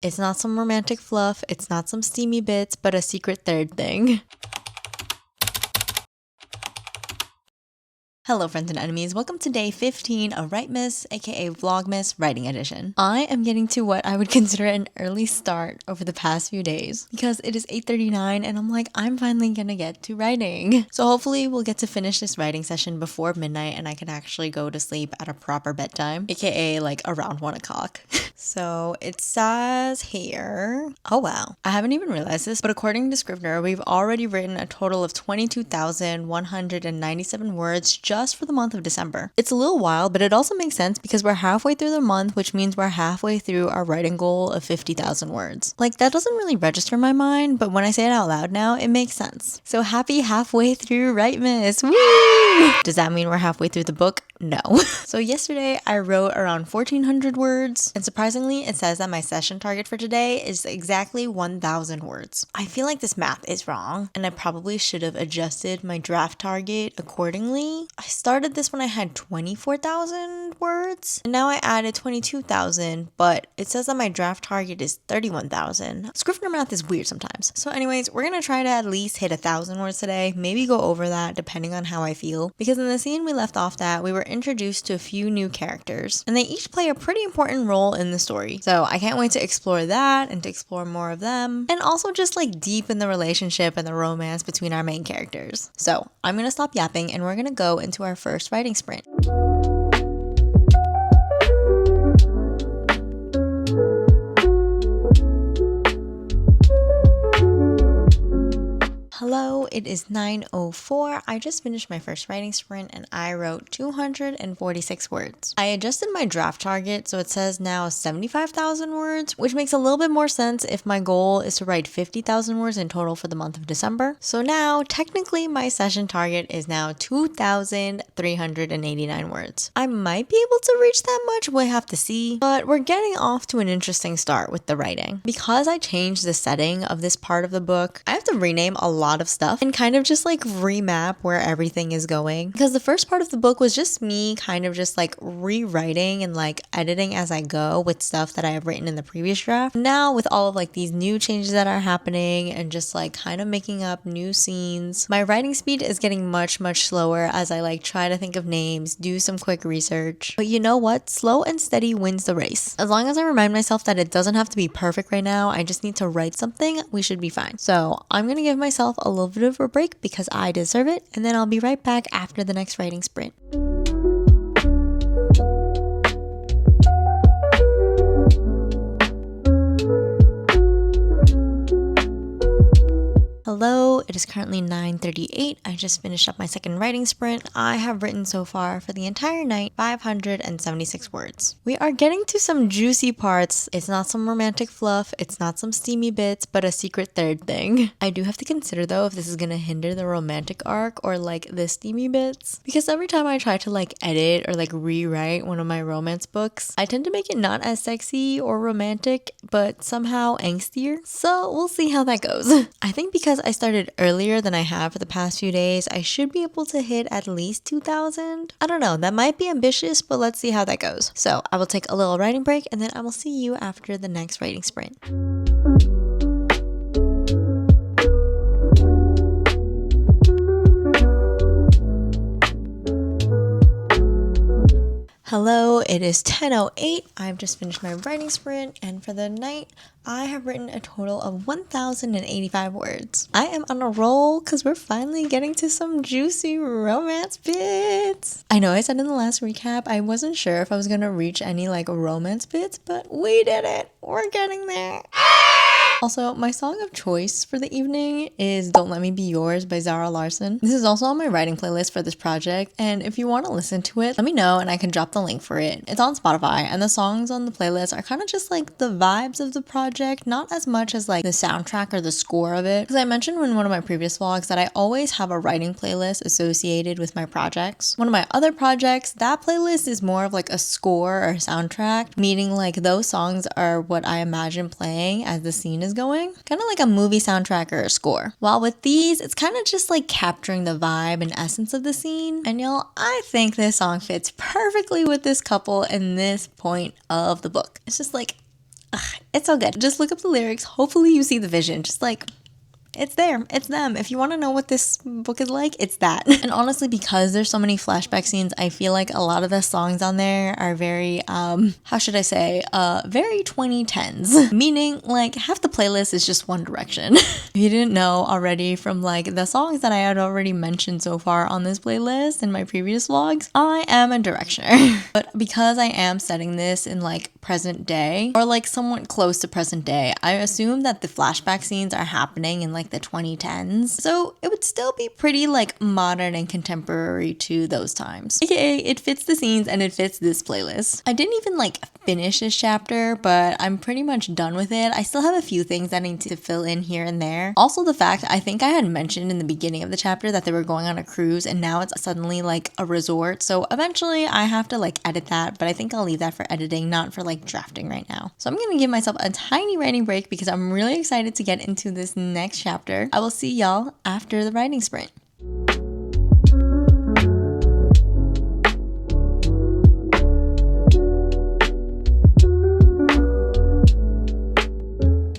It's not some romantic fluff, it's not some steamy bits, but a secret third thing. Hello friends and enemies, welcome to day 15 of Writemas, aka Vlogmas Writing Edition. I am getting to what I would consider an early start over the past few days because it is 8:39 and I'm like, I'm finally gonna get to writing. So hopefully we'll get to finish this writing session before midnight and I can actually go to sleep at a proper bedtime, aka like around 1 o'clock. So it says here, oh wow, I haven't even realized this, but according to Scrivener, we've already written a total of 22,197 words just for the month of December. It's a little wild, but it also makes sense because we're halfway through the month, which means we're halfway through our writing goal of 50,000 words. Like, that doesn't really register in my mind, but when I say it out loud now, it makes sense. So happy halfway through Writemas! Woo! Does that mean we're halfway through the book? No. So yesterday I wrote around 1,400 words, and surprisingly it says that my session target for today is exactly 1,000 words. I feel like this math is wrong, and I probably should have adjusted my draft target accordingly. I started this when I had 24,000 words, and now I added 22,000, but it says that my draft target is 31,000. Scrivener math is weird sometimes. So anyways, we're gonna try to at least hit 1,000 words today, maybe go over that depending on how I feel, because in the scene we left off that we were introduced to a few new characters, and they each play a pretty important role in the story. So I can't wait to explore that and to explore more of them, and also just like deepen the relationship and the romance between our main characters. So I'm gonna stop yapping and we're gonna go into our first writing sprint. Hello, it is 9:04. I just finished my first writing sprint and I wrote 246 words. I adjusted my draft target so it says now 75,000 words, which makes a little bit more sense if my goal is to write 50,000 words in total for the month of December. So now, technically, my session target is now 2,389 words. I might be able to reach that much, we'll have to see, but we're getting off to an interesting start with the writing. Because I changed the setting of this part of the book, I have to rename a lot of stuff and kind of just like remap where everything is going, because the first part of the book was just me kind of just like rewriting and like editing as I go with stuff that I have written in the previous draft. Now with all of like these new changes that are happening and just like kind of making up new scenes, my writing speed is getting much slower as I like try to think of names, do some quick research. But you know what? Slow and steady wins the race. As long as I remind myself that it doesn't have to be perfect right now, I just need to write something, we should be fine. So I'm gonna give myself a little bit of a break because I deserve it, and then I'll be right back after the next writing sprint. Hello, it is currently 9:38. I just finished up my second writing sprint. I have written so far for the entire night 576 words. We are getting to some juicy parts. It's not some romantic fluff, it's not some steamy bits, but a secret third thing. I do have to consider though if this is gonna hinder the romantic arc or like the steamy bits, because every time I try to like edit or like rewrite one of my romance books, I tend to make it not as sexy or romantic, but somehow angstier. So we'll see how that goes. I think because I started earlier than I have for the past few days, I should be able to hit at least 2,000. I don't know, that might be ambitious, but let's see how that goes. So I will take a little writing break and then I will see you after the next writing sprint. Hello, it is 10:08. I've just finished my writing sprint, and for the night, I have written a total of 1,085 words. I am on a roll because we're finally getting to some juicy romance bits. I know I said in the last recap I wasn't sure if I was gonna reach any like romance bits, but we did it. We're getting there. Also, my song of choice for the evening is Don't Let Me Be Yours by Zara Larsson. This is also on my writing playlist for this project, and if you want to listen to it, let me know and I can drop the link for it. It's on Spotify, and the songs on the playlist are kind of just like the vibes of the project, not as much as like the soundtrack or the score of it. Because I mentioned in one of my previous vlogs that I always have a writing playlist associated with my projects. One of my other projects, that playlist is more of like a score or soundtrack, meaning like those songs are what I imagine playing as the scene is going, kind of like a movie soundtrack or a score. While with these, it's kind of just like capturing the vibe and essence of the scene. And y'all, I think this song fits perfectly with this couple and this point of the book. It's just like It's so good. Just look up the lyrics. Hopefully you see the vision. Just like, it's there. It's them. If you want to know what this book is like, it's that. And honestly, because there's so many flashback scenes, I feel like a lot of the songs on there are very, how should I say, very 2010s. Meaning, like, half the playlist is just One Direction. If you didn't know already from, like, the songs that I had already mentioned so far on this playlist in my previous vlogs, I am a Directioner. But because I am setting this in, like, present day, or, like, somewhat close to present day, I assume that the flashback scenes are happening in, like, the 2010s. So it would still be pretty like modern and contemporary to those times. AKA it fits the scenes and it fits this playlist. I didn't even like finish this chapter, but I'm pretty much done with it. I still have a few things that I need to fill in here and there. Also the fact I think I had mentioned in the beginning of the chapter that they were going on a cruise and now it's suddenly like a resort. So eventually I have to like edit that, but I think I'll leave that for editing, not for like drafting right now. So I'm gonna give myself a tiny writing break because I'm really excited to get into this next chapter. I will see y'all after the writing sprint.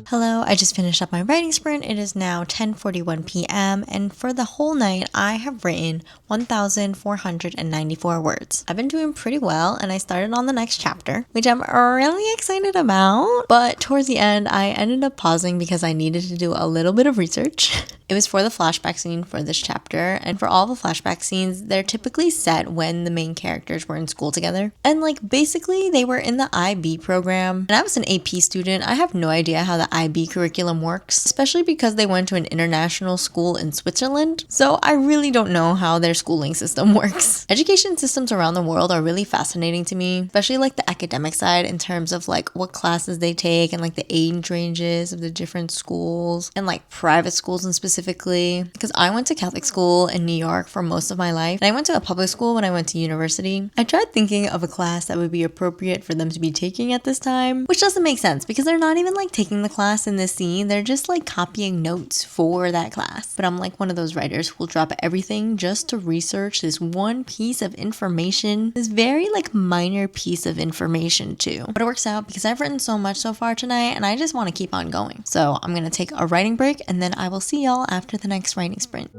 Hello, I just finished up my writing sprint. It is now 10:41 p.m. and for the whole night, I have written 1,494 words. I've been doing pretty well and I started on the next chapter, which I'm really excited about. But towards the end, I ended up pausing because I needed to do a little bit of research. It was for the flashback scene for this chapter, and for all the flashback scenes, they're typically set when the main characters were in school together. And like basically they were in the IB program, and I was an AP student. I have no idea how the IB curriculum works, especially because they went to an international school in Switzerland. So I really don't know how their schooling system works. Education systems around the world are really fascinating to me, especially like the academic side in terms of like what classes they take and like the age ranges of the different schools and like private schools in specifically, because I went to Catholic school in New York for most of my life and I went to a public school when I went to university. I tried thinking of a class that would be appropriate for them to be taking at this time, which doesn't make sense because they're not even like taking the class in this scene. They're just like copying notes for that class. But I'm like one of those writers who will drop everything just to research this one piece of information, this very like minor piece of information too. But it works out because I've written so much so far tonight and I just want to keep on going. So I'm gonna take a writing break and then I will see y'all after the next writing sprint.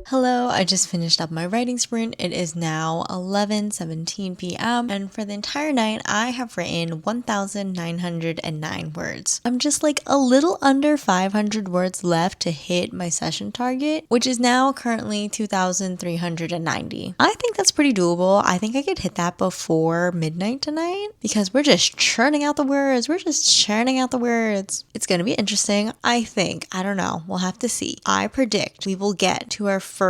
Hello, I just finished up my writing sprint. It is now 11:17 p.m. and for the entire night, I have written 1,909 words. I'm just like a little under 500 words left to hit my session target, which is now currently 2,390. I think that's pretty doable. I think I could hit that before midnight tonight because we're just churning out the words. It's gonna be interesting, I think. I don't know. We'll have to see. I predict we will get to our first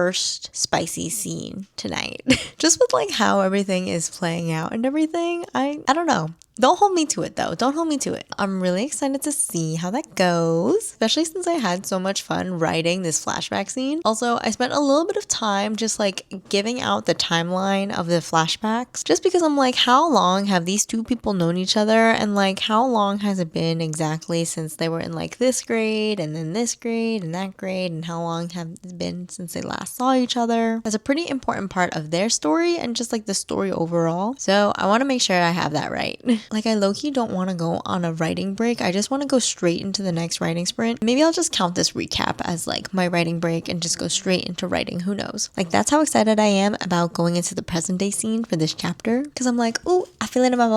spicy scene tonight. Just with like how everything is playing out and everything. I don't know. Don't hold me to it though. Don't hold me to it. I'm really excited to see how that goes, especially since I had so much fun writing this flashback scene. Also, I spent a little bit of time just like giving out the timeline of the flashbacks, just because I'm like, how long have these two people known each other? And like, how long has it been exactly since they were in like this grade and then this grade and that grade? And how long have it been since they last saw each other? That's a pretty important part of their story and just like the story overall. So I want to make sure I have that right. Like I low-key don't want to go on a writing break. I just want to go straight into the next writing sprint. Maybe I'll just count this recap as like my writing break and just go straight into writing. Who knows? Like that's how excited I am about going into the present day scene for this chapter. Because I'm like, ooh, I feel it in my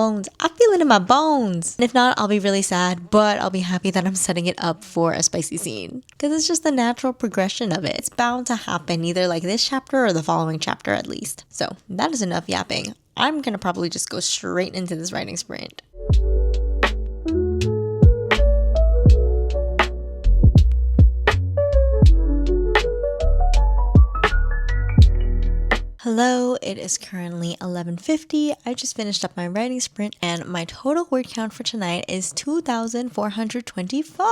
bones. And if not, I'll be really sad, but I'll be happy that I'm setting it up for a spicy scene. Because it's just the natural progression of it. It's bound to happen either like this chapter or the following chapter at least. So that is enough yapping. I'm gonna probably just go straight into this writing sprint. Hello, it is currently 11:50. I just finished up my writing sprint and my total word count for tonight is 2,425.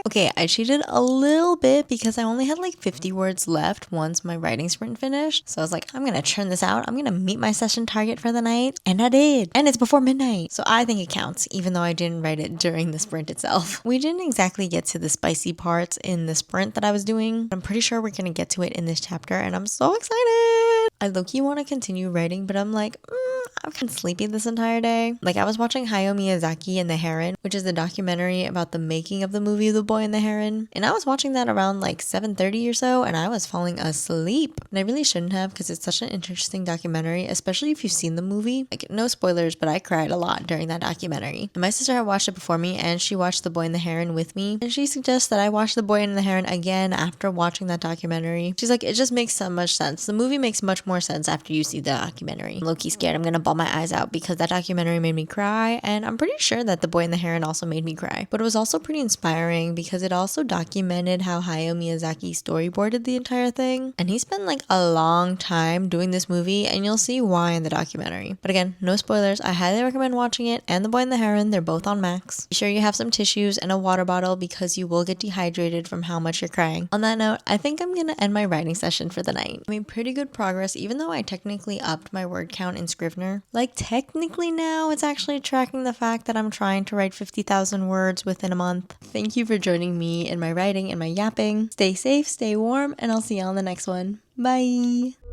Okay, I cheated a little bit because I only had like 50 words left once my writing sprint finished. So I was like, I'm gonna churn this out. I'm gonna meet my session target for the night. And I did. And it's before midnight. So I think it counts, even though I didn't write it during the sprint itself. We didn't exactly get to the spicy parts in the sprint that I was doing. I'm pretty sure we're gonna get to it in this chapter and I'm so excited. I low-key want to continue writing, but I'm like, I've been sleepy this entire day. Like, I was watching Hayao Miyazaki and the Heron, which is the documentary about the making of the movie The Boy and the Heron. And I was watching that around like 7:30 or so, and I was falling asleep. And I really shouldn't have because it's such an interesting documentary, especially if you've seen the movie. Like, no spoilers, but I cried a lot during that documentary. And my sister had watched it before me, and she watched The Boy and the Heron with me. And she suggests that I watch The Boy and the Heron again after watching that documentary. She's like, it just makes so much sense. The movie makes much more sense after you see the documentary. I'm low-key scared I'm gonna bawl my eyes out because that documentary made me cry, and I'm pretty sure that The Boy and the Heron also made me cry. But it was also pretty inspiring because it also documented how Hayao Miyazaki storyboarded the entire thing. And he spent like a long time doing this movie, and you'll see why in the documentary. But again, no spoilers. I highly recommend watching it, and The Boy and the Heron, they're both on Max. Be sure you have some tissues and a water bottle because you will get dehydrated from how much you're crying. On that note, I think I'm gonna end my writing session for the night. I made pretty good progress, even though I technically upped my word count in Scrivener. Like, technically now it's actually tracking the fact that I'm trying to write 50,000 words within a month. Thank you for joining me in my writing and my yapping. Stay safe, stay warm, and I'll see you on the next one. Bye!